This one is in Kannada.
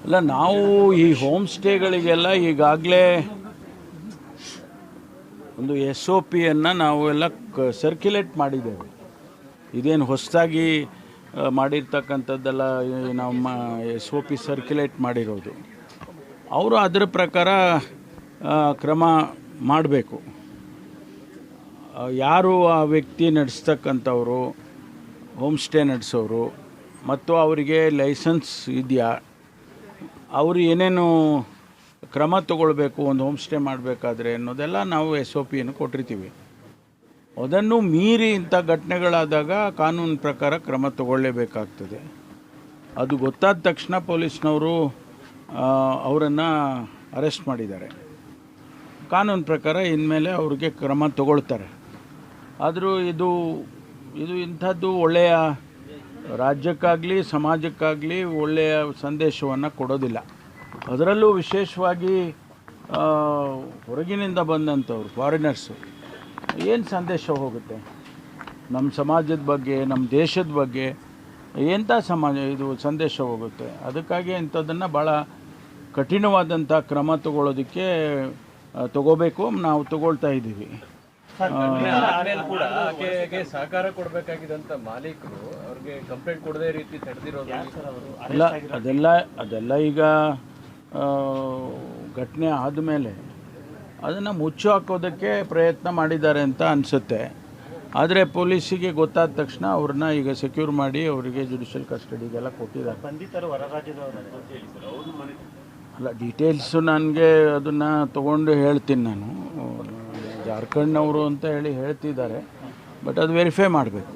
ಅಲ್ಲ, ನಾವು ಈ ಹೋಮ್ ಸ್ಟೇಗಳಿಗೆಲ್ಲ ಈಗಾಗಲೇ ಒಂದು SOPಯನ್ನು ನಾವು ಎಲ್ಲ ಸರ್ಕ್ಯುಲೇಟ್ ಮಾಡಿದ್ದೇವೆ. ಇದೇನು ಹೊಸದಾಗಿ ಮಾಡಿರ್ತಕ್ಕಂಥದ್ದೆಲ್ಲ, ನಮ್ಮ SOP ಸರ್ಕ್ಯುಲೇಟ್ ಮಾಡಿರೋದು. ಅವರು ಅದರ ಪ್ರಕಾರ ಕ್ರಮ ಮಾಡಬೇಕು. ಯಾರು ಆ ವ್ಯಕ್ತಿ ನಡೆಸ್ತಕ್ಕಂಥವರು, ಹೋಮ್ ಸ್ಟೇ ನಡೆಸೋರು ಮತ್ತು ಅವರಿಗೆ ಲೈಸೆನ್ಸ್ ಇದೆಯಾ, ಅವರು ಏನೇನು ಕ್ರಮ ತಗೊಳ್ಬೇಕು ಒಂದು ಹೋಮ್ ಸ್ಟೇ ಮಾಡಬೇಕಾದ್ರೆ ಅನ್ನೋದೆಲ್ಲ ನಾವು SOPಯನ್ನು ಕೊಟ್ಟಿರ್ತೀವಿ. ಅದನ್ನು ಮೀರಿ ಇಂಥ ಘಟನೆಗಳಾದಾಗ ಕಾನೂನು ಪ್ರಕಾರ ಕ್ರಮ ತಗೊಳ್ಳೇಬೇಕಾಗ್ತದೆ. ಅದು ಗೊತ್ತಾದ ತಕ್ಷಣ ಪೊಲೀಸ್ನವರು ಅವರನ್ನು ಅರೆಸ್ಟ್ ಮಾಡಿದ್ದಾರೆ. ಕಾನೂನು ಪ್ರಕಾರ ಇನ್ಮೇಲೆ ಅವ್ರಿಗೆ ಕ್ರಮ ತಗೊಳ್ತಾರೆ. ಆದರೂ ಇದು ಇಂಥದ್ದು ಒಳ್ಳೆಯ ರಾಜ್ಯಕ್ಕಾಗಲಿ ಸಮಾಜಕ್ಕಾಗಲಿ ಒಳ್ಳೆಯ ಸಂದೇಶವನ್ನು ಕೊಡೋದಿಲ್ಲ. ಅದರಲ್ಲೂ ವಿಶೇಷವಾಗಿ ಹೊರಗಿನಿಂದ ಬಂದಂಥವ್ರು, ಫಾರಿನರ್ಸು, ಏನು ಸಂದೇಶ ಹೋಗುತ್ತೆ ನಮ್ಮ ಸಮಾಜದ ಬಗ್ಗೆ, ನಮ್ಮ ದೇಶದ ಬಗ್ಗೆ? ಎಂಥ ಇದು ಸಂದೇಶ ಹೋಗುತ್ತೆ? ಅದಕ್ಕಾಗಿ ಇಂಥದ್ದನ್ನು ಭಾಳ ಕಠಿಣವಾದಂಥ ಕ್ರಮ ತಗೊಳ್ಳೋದಕ್ಕೆ ತಗೋಬೇಕು. ನಾವು ತಗೊಳ್ತಾ ಇದ್ದೀವಿ. ಕೂಡ ಆಕೆಗೆ ಸಹಕಾರ ಕೊಡಬೇಕಾಗಿದ್ದಂಥ ಮಾಲೀಕರು ಅವ್ರಿಗೆ ಕಂಪ್ಲೇಂಟ್ ಕೊಡದೇ ರೀತಿ ತಡೆದಿರೋದು ಅಲ್ಲ, ಅದೆಲ್ಲ ಈಗ ಘಟನೆ ಆದಮೇಲೆ ಅದನ್ನು ಮುಚ್ಚು ಹಾಕೋದಕ್ಕೆ ಪ್ರಯತ್ನ ಮಾಡಿದ್ದಾರೆ ಅಂತ ಅನಿಸುತ್ತೆ. ಆದರೆ ಪೊಲೀಸಿಗೆ ಗೊತ್ತಾದ ತಕ್ಷಣ ಅವ್ರನ್ನ ಈಗ ಸೆಕ್ಯೂರ್ ಮಾಡಿ ಅವರಿಗೆ ಜುಡಿಷಿಯಲ್ ಕಸ್ಟಡಿಗೆಲ್ಲ ಕೊಟ್ಟಿದ್ದಾರೆ. ಅಲ್ಲ, ಡೀಟೇಲ್ಸು ನನಗೆ ಅದನ್ನು ತೊಗೊಂಡು ಹೇಳ್ತೀನಿ. ನಾನು ಜಾರ್ಖಂಡ್ನವರು ಅಂತ ಹೇಳ್ತಿದ್ದಾರೆ, ಬಟ್ ಅದು ವೆರಿಫೈ ಮಾಡಬೇಕು.